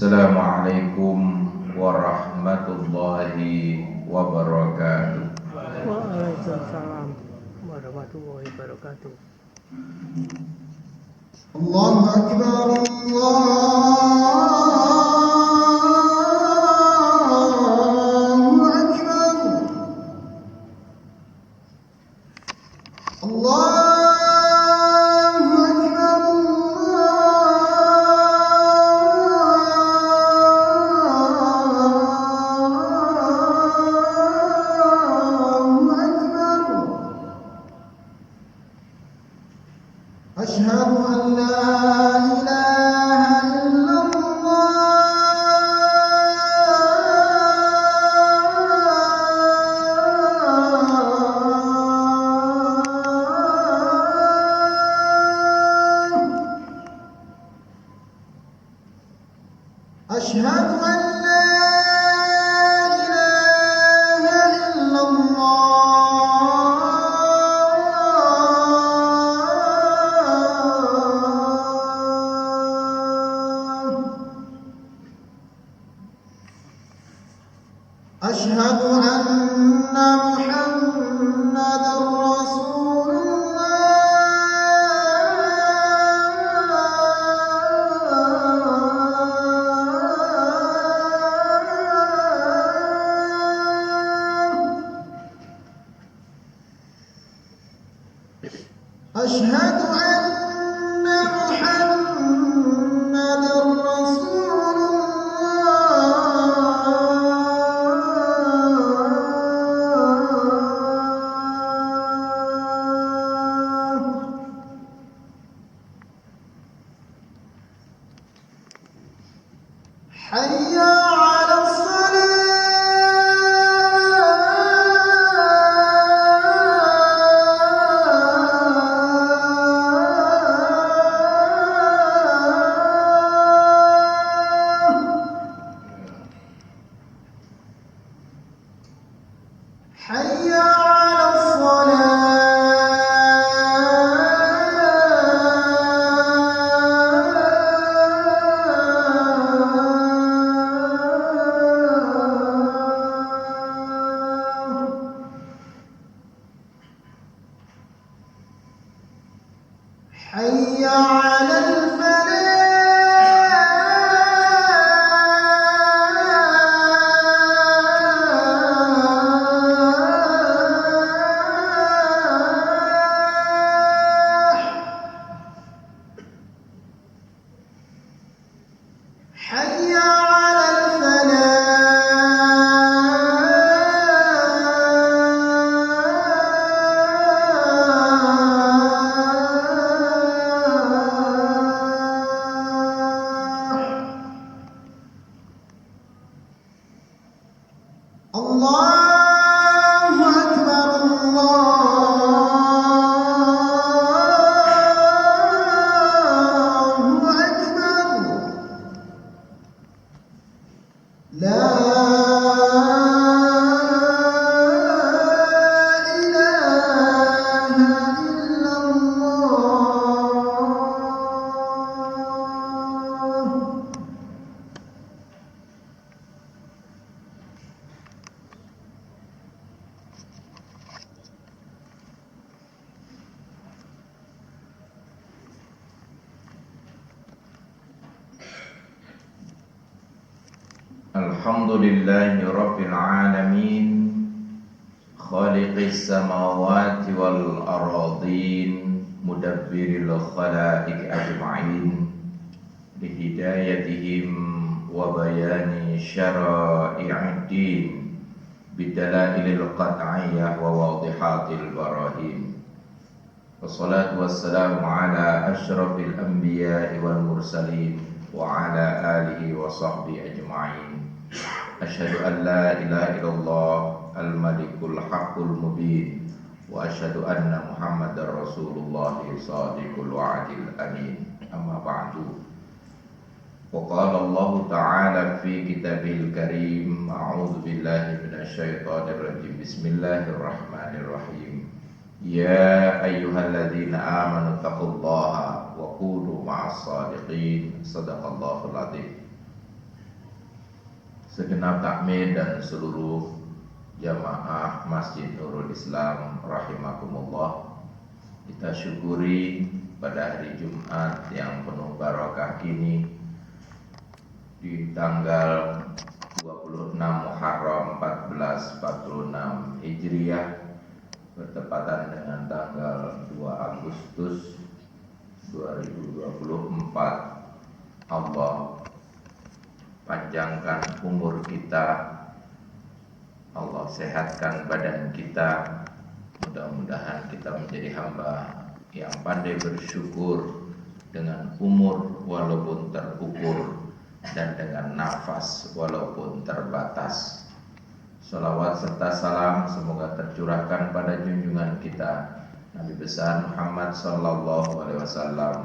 Assalamualaikum warahmatullahi wabarakatuh. Waalaikumsalam warahmatullahi wabarakatuh. Allahu Akbar, أشهد أن لا إله إلا الله أشهد أن لا إله إلا أشهد أن محمدًا رسول الله أشهد أن محمدًا رسول حي على الصلاة حي على الصلاة حي على الفلاح حي على الفلاح الله أكبر الله أكبر لا إله إلا الله Alhamdulillahi rabbil alamin, khaliqis samawati wal aradin, mudabbiril khalaiq ajma'in, bihidayatihim wa bayani syara'i'id din, bidalailil qat'iyyah wa wadihatil barahin. Wassalatu wassalamu ala asyrafil anbiya'i wal mursalin wa ala alihi wa sahbihi ajma'in. Asyhadu an la ilaha illallah al-malikul haqqul mubin wa asyhadu anna Muhammadar Rasulullah shadiqul wa'dil amin. Amma ba'du. Wa qala Allah ta'ala fi kitabil karim, a'udzu billahi minasy syaithanir rajim. Bismillahirrahmanirrahim. Ya ayyuhalladzina amanu taqullaha wa kunu ma'as shadiqin. Shadaqallahul adzim. segenap takmir dan seluruh jamaah Masjid Nurul Islam rahimakumullah. Kita syukuri pada hari Jumat yang penuh barakah ini di tanggal 26 Muharram 1446 Hijriah bertepatan dengan tanggal 2 Agustus 2024. Allah panjangkan umur kita, Allah sehatkan badan kita. Mudah-mudahan kita menjadi hamba yang pandai bersyukur dengan umur walaupun terukur dan dengan nafas walaupun terbatas. Salawat serta salam semoga tercurahkan pada junjungan kita Nabi besar Muhammad sallallahu alaihi wasallam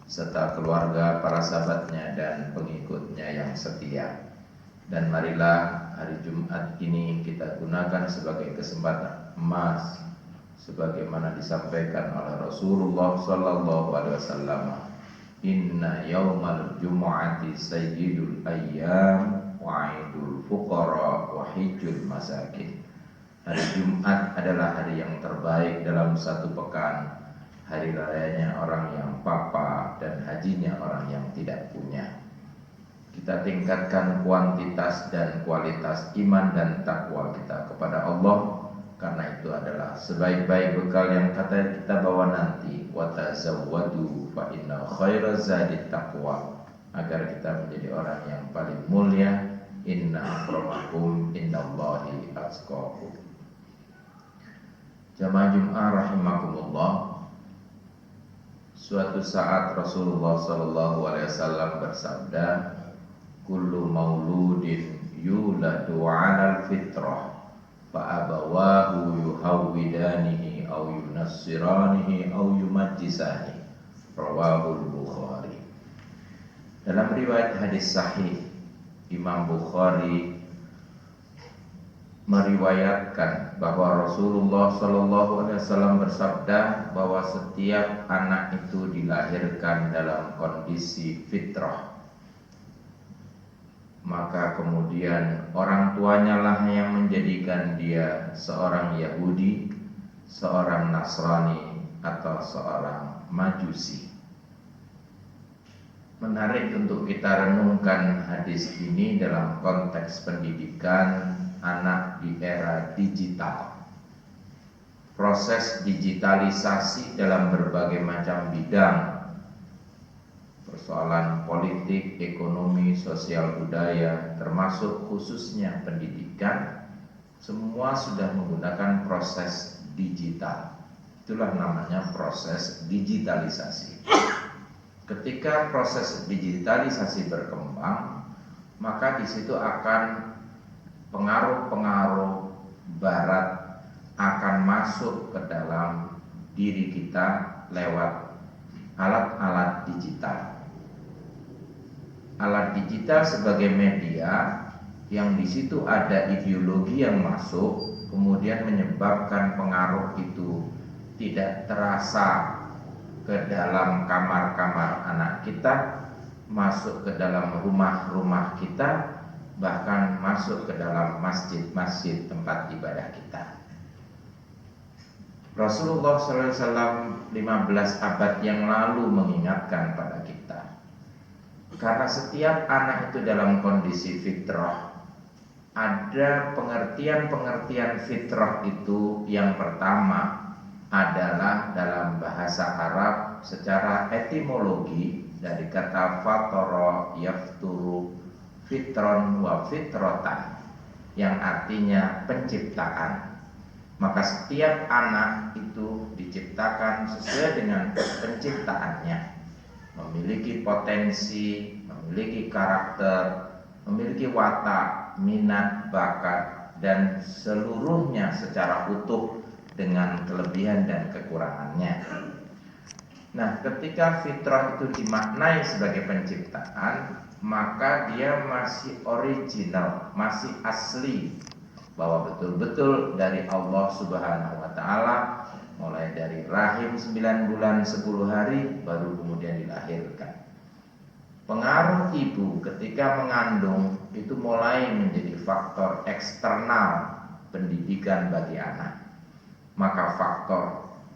serta keluarga, para sahabatnya dan pengikutnya yang setia. Dan marilah hari Jumat ini kita gunakan sebagai kesempatan emas sebagaimana disampaikan oleh Rasulullah sallallahu alaihi wasallam, inna yaumal jumu'ati sayyidul ayyam wa idul fuqara wa hijjul masakin. Hari Jumat adalah hari yang terbaik dalam satu pekan. Hari rayanya orang yang papa dan hajinya orang yang tidak punya. Kita tingkatkan kuantitas dan kualitas iman dan takwa kita kepada Allah, karena itu adalah sebaik-baik bekal yang kata kita bawa nanti. Wa tazawwadu fa inna khairaz zadit taqwa, agar kita menjadi orang yang paling mulia. Inna akramakum indallahi atqakum. Jamaah Jumat rahimakumullah. Suatu saat Rasulullah sallallahu alaihi wasallam bersabda, kullu mauludin yuladu 'alal fitrah fa abawahu yuhawwidanihi aw yunassiranihi aw yumajjisani. Rawahul Bukhari. Dalam riwayat hadis sahih, Imam Bukhari meriwayatkan bahwa Rasulullah sallallahu alaihi wasallam bersabda bahwa setiap anak itu dilahirkan dalam kondisi fitrah. Maka kemudian orang tuanya lah yang menjadikan dia seorang Yahudi, seorang Nasrani, atau seorang Majusi. Menarik untuk kita renungkan hadis ini dalam konteks pendidikan anak di era digital. Proses digitalisasi dalam berbagai macam bidang, persoalan politik, ekonomi, sosial budaya, termasuk khususnya pendidikan, semua sudah menggunakan proses digital. Itulah namanya proses digitalisasi. Ketika proses digitalisasi berkembang, maka di situ akan pengaruh-pengaruh barat akan masuk ke dalam diri kita lewat alat-alat digital. Alat digital sebagai media yang di situ ada ideologi yang masuk, kemudian menyebabkan pengaruh itu tidak terasa ke dalam kamar-kamar anak kita, masuk ke dalam rumah-rumah kita, bahkan masuk ke dalam masjid-masjid tempat ibadah kita. Rasulullah SAW 15 abad yang lalu mengingatkan pada kita, karena setiap anak itu dalam kondisi fitrah. Ada pengertian-pengertian fitrah itu. Yang pertama adalah dalam bahasa Arab secara etimologi dari kata fatara yafturu, fitron wa fitrotan, yang artinya penciptaan. Maka setiap anak itu diciptakan sesuai dengan penciptaannya, memiliki potensi, memiliki karakter, memiliki watak, minat, bakat, dan seluruhnya secara utuh dengan kelebihan dan kekurangannya. Nah, ketika fitrah itu dimaknai sebagai penciptaan, maka dia masih original, masih asli, bahwa betul-betul dari Allah Subhanahu wa Ta'ala, mulai dari rahim 9 bulan 10 hari baru kemudian dilahirkan. Pengaruh ibu ketika mengandung itu mulai menjadi faktor eksternal pendidikan bagi anak. Maka faktor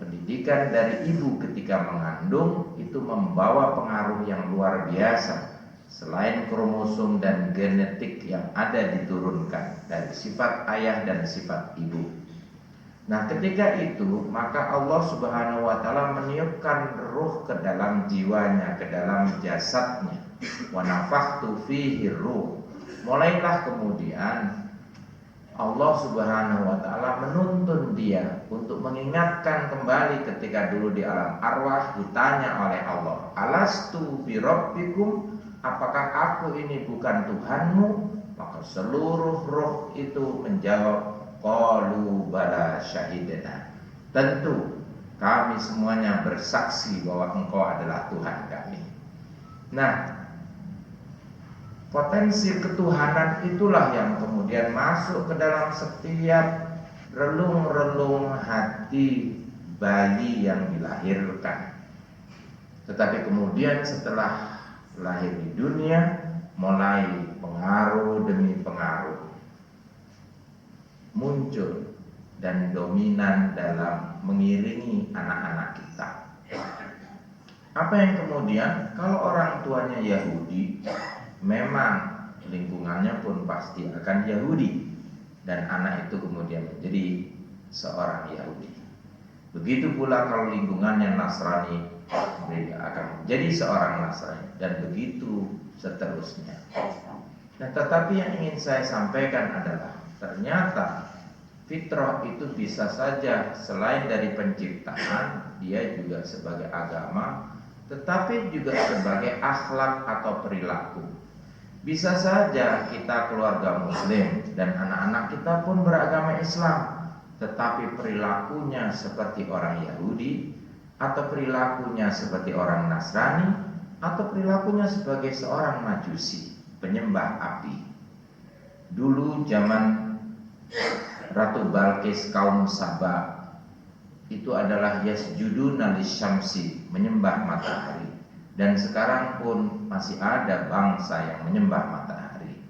pendidikan dari ibu ketika mengandung itu membawa pengaruh yang luar biasa. Selain kromosom dan genetik yang ada diturunkan dari sifat ayah dan sifat ibu. Nah, ketika itu maka Allah Subhanahu wa taala meniupkan ruh ke dalam jiwanya, ke dalam jasadnya. Wa nafakhtu fihi ruh. Mulailah kemudian Allah Subhanahu wa taala menuntun dia untuk mengingatkan kembali ketika dulu di alam arwah ditanya oleh Allah, "Alastu bi rabbikum?" Apakah aku ini bukan Tuhanmu? Maka seluruh roh itu menjawab, qalu bala syahidna. Tentu kami semuanya bersaksi bahwa engkau adalah Tuhan kami. Nah, potensi ketuhanan itulah yang kemudian masuk ke dalam setiap relung-relung hati bayi yang dilahirkan. Tetapi kemudian setelah lahir di dunia, mulai pengaruh demi pengaruh muncul dan dominan dalam mengiringi anak-anak kita. Apa yang kemudian, kalau orang tuanya Yahudi, memang lingkungannya pun pasti akan Yahudi, dan anak itu kemudian menjadi seorang Yahudi. Begitu pula kalau lingkungannya Nasrani, mereka akan menjadi seorang Nasrani, dan begitu seterusnya. Nah, tetapi yang ingin saya sampaikan adalah ternyata fitrah itu bisa saja selain dari penciptaan, dia juga sebagai agama, tetapi juga sebagai akhlak atau perilaku. Bisa saja kita keluarga muslim dan anak-anak kita pun beragama Islam, tetapi perilakunya seperti orang Yahudi, atau perilakunya seperti orang Nasrani, atau perilakunya sebagai seorang Majusi, penyembah api. Dulu zaman Ratu Balkis kaum Saba itu adalah yasjuduna lisyamsi, menyembah matahari. Dan sekarang pun masih ada bangsa yang menyembah matahari.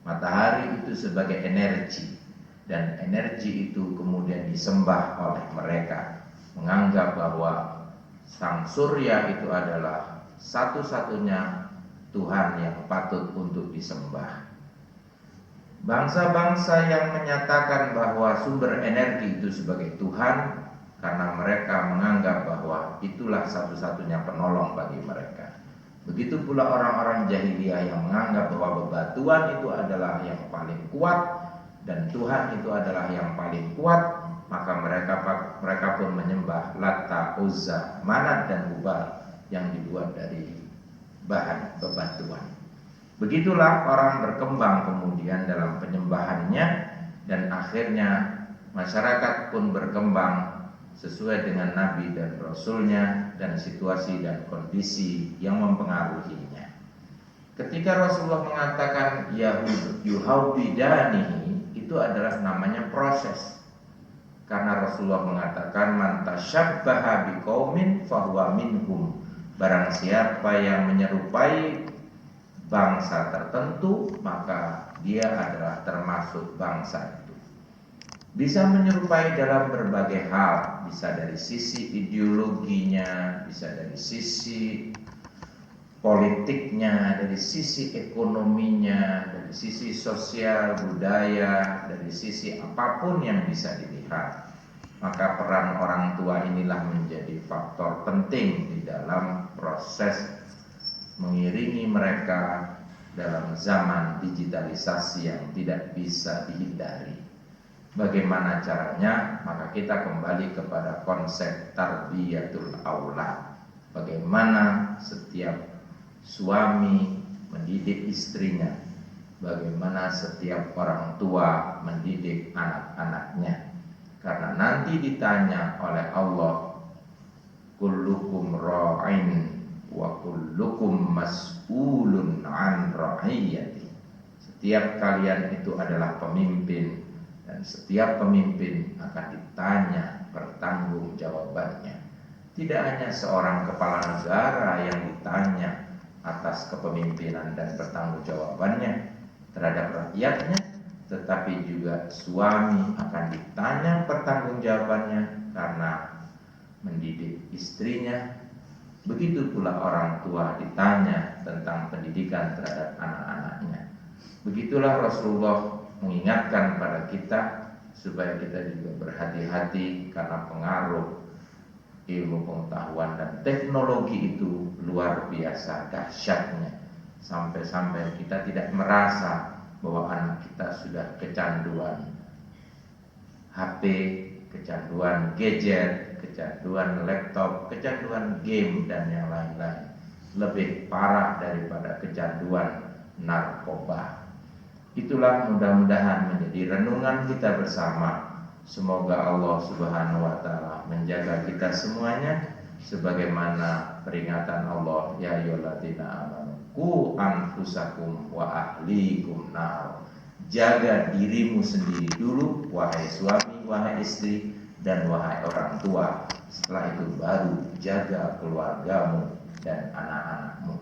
Matahari itu sebagai energi, dan energi itu kemudian disembah oleh mereka, menganggap bahwa sang surya itu adalah satu-satunya Tuhan yang patut untuk disembah. Bangsa-bangsa yang menyatakan bahwa sumber energi itu sebagai Tuhan, karena mereka menganggap bahwa itulah satu-satunya penolong bagi mereka. Begitu pula orang-orang jahiliyah yang menganggap bahwa bebatuan itu adalah yang paling kuat dan Tuhan itu adalah yang paling kuat, maka mereka pun menyembah Lata, Uzza, Manat dan Hubal yang dibuat dari bahan bebatuan. Begitulah orang berkembang kemudian dalam penyembahannya, dan akhirnya masyarakat pun berkembang sesuai dengan Nabi dan Rasulnya dan situasi dan kondisi yang mempengaruhinya. Ketika Rasulullah mengatakan yuhaubidanihi, itu adalah namanya proses. Karena Rasulullah mengatakan man tasyabbaha biqaumin fahuwa minhum. Barang siapa yang menyerupai bangsa tertentu, maka dia adalah termasuk bangsa itu. Bisa menyerupai dalam berbagai hal, bisa dari sisi ideologinya, bisa dari sisi politiknya, dari sisi ekonominya, dari sisi sosial, budaya, dari sisi apapun yang bisa dilihat. Maka peran orang tua inilah menjadi faktor penting di dalam proses mengiringi mereka dalam zaman digitalisasi yang tidak bisa dihindari. Bagaimana caranya? Maka kita kembali kepada konsep tarbiyatul aulad. Bagaimana setiap suami mendidik istrinya, bagaimana setiap orang tua mendidik anak-anaknya. Karena nanti ditanya oleh Allah, kullukum ra'in wa kullukum mas'ulun an ra'iyati. Setiap kalian itu adalah pemimpin, dan setiap pemimpin akan ditanya pertanggungjawabannya. Tidak hanya seorang kepala negara yang ditanya atas kepemimpinan dan pertanggungjawabannya, terhadap rakyatnya, tetapi juga suami akan ditanya pertanggungjawabannya karena mendidik istrinya. Begitu pula orang tua ditanya tentang pendidikan terhadap anak-anaknya. Begitulah Rasulullah mengingatkan pada kita supaya kita juga berhati-hati karena pengaruh ilmu pengetahuan dan teknologi itu luar biasa dahsyatnya. Sampai-sampai kita tidak merasa bahwa anak kita sudah kecanduan HP, kecanduan gadget, kecanduan laptop, kecanduan game dan yang lain-lain. Lebih parah daripada kecanduan narkoba. Itulah mudah-mudahan menjadi renungan kita bersama. Semoga Allah Subhanahu wa taala menjaga kita semuanya sebagaimana peringatan Allah, ya ayyuhalladzina amanu qu anfusakum wa ahlikum nar. Jaga dirimu sendiri dulu, wahai suami, wahai istri, dan wahai orang tua. Setelah itu baru jaga keluargamu dan anak-anakmu.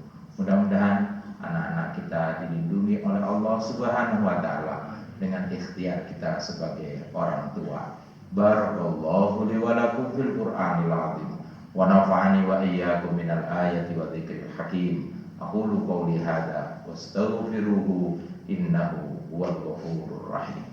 Mudah-mudahan anak-anak kita dilindungi oleh Allah Subhanahu wa taala dengan ikhtiar kita sebagai orang tua. Barakallahu li wa lakum fil Qur'anil azim wa nafa'ani wa iyyakum minal ayati wa dzikril hakim. Aqulu qouli hadza wastaghfiruhu innahu huwal ghafurur rahim.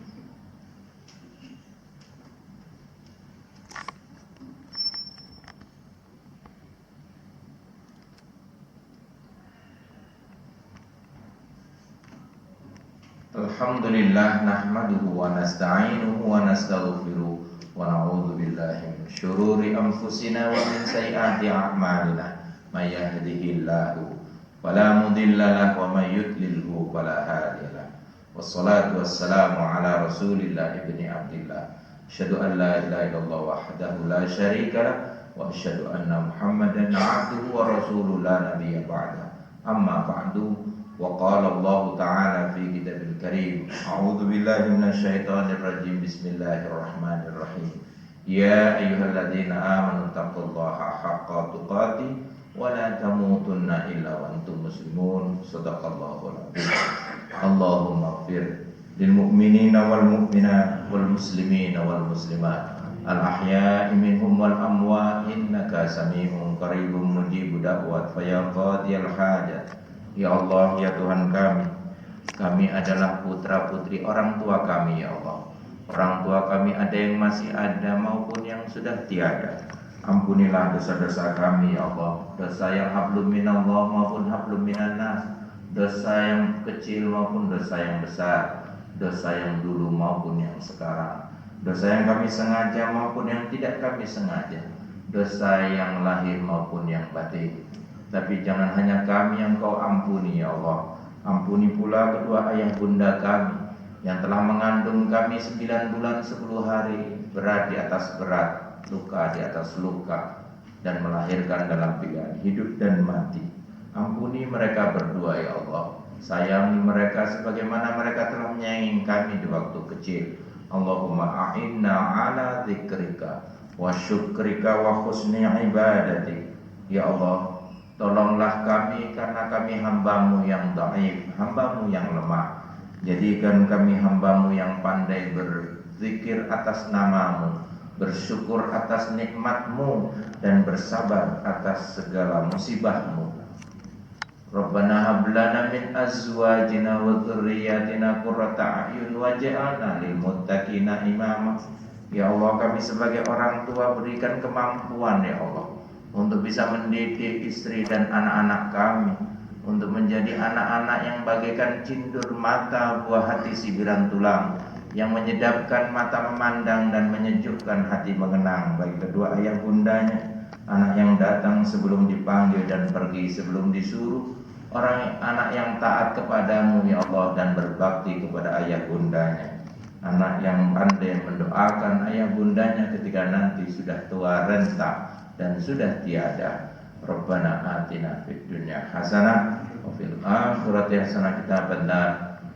Alhamdulillah nahmaduhu wa nasta'inuhu wa nastaghfiruh wa na'udzu billahi min syururi anfusina wa min sayyiati a'malina. May yahdihillahu fala mudilla lahu wa may yudlilhu fala hadiya lahu. Wassalatu wassalamu ala Rasulillah ibni Abdillah. Asyhadu an la ilaha illallah wahdahu la syarika lah wa asyhadu anna Muhammadan 'abduhu wa rasuluhu la nabiyya ba'da. Amma ba'du. وقال الله تعالى في كتاب الكريم أعوذ بالله من الشيطان الرجيم بسم الله الرحمن الرحيم يا أيها الذين آمنوا اتقوا الله حق تقاته ولا تموتن إلا وأنتم مسلمون صدق الله العظيم اللهم اغفر للمؤمنين والمؤمنات والمسلمين والمسلمات الأحياء منهم والأموات إنك سميع قريب مجيب دعوات فيا قاضي الحاجات. Ya Allah, ya Tuhan kami adalah putra-putri orang tua kami, ya Allah. Orang tua kami ada yang masih ada maupun yang sudah tiada. Ampunilah dosa-dosa kami, ya Allah. Dosa yang hablum minallah maupun hablum minannas. Dosa yang kecil maupun dosa yang besar. Dosa yang dulu maupun yang sekarang. Dosa yang kami sengaja maupun yang tidak kami sengaja. Dosa yang lahir maupun yang batin. Tapi jangan hanya kami yang Kau ampuni, ya Allah. Ampuni pula kedua ayah bunda kami yang telah mengandung kami 9 bulan 10 hari, berat di atas berat, luka di atas luka, dan melahirkan dalam pilihan hidup dan mati. Ampuni mereka berdua, ya Allah. Sayangi mereka sebagaimana mereka telah menyayangi kami di waktu kecil. Allahumma a'inna ala dzikrika wa syukrika wa husni ibadatik. Ya Allah, tolonglah kami karena kami hamba-Mu yang dhaif, hamba-Mu yang lemah. Jadikan kami hamba-Mu yang pandai berzikir atas nama-Mu, bersyukur atas nikmat-Mu, dan bersabar atas segala musibah-Mu. Rabbana hab lana min azwajina wa dzurriyyatina qurrata a'yun waj'alna lil muttaqina imama. Ya Allah, kami sebagai orang tua berikan kemampuan, ya Allah, untuk bisa mendidik istri dan anak-anak kami, untuk menjadi anak-anak yang bagaikan cindur mata buah hati sibiran tulang, yang menyedapkan mata memandang dan menyejukkan hati mengenang bagi kedua ayah bundanya, anak yang datang sebelum dipanggil dan pergi sebelum disuruh, anak yang taat kepadamu, ya Allah, dan berbakti kepada ayah bundanya, anak yang pandai mendoakan ayah bundanya ketika nanti sudah tua renta dan sudah tiada. Rabbana atina fid dunya hasanah wa fil akhirati hasanah kita benar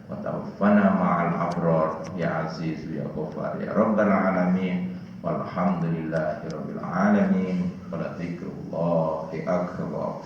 wa tawaffana ma'al abrar ya aziz ya ghafar ya rabbal alamin walhamdulillahi rabbil alamin wa la dzikrullahi akbar.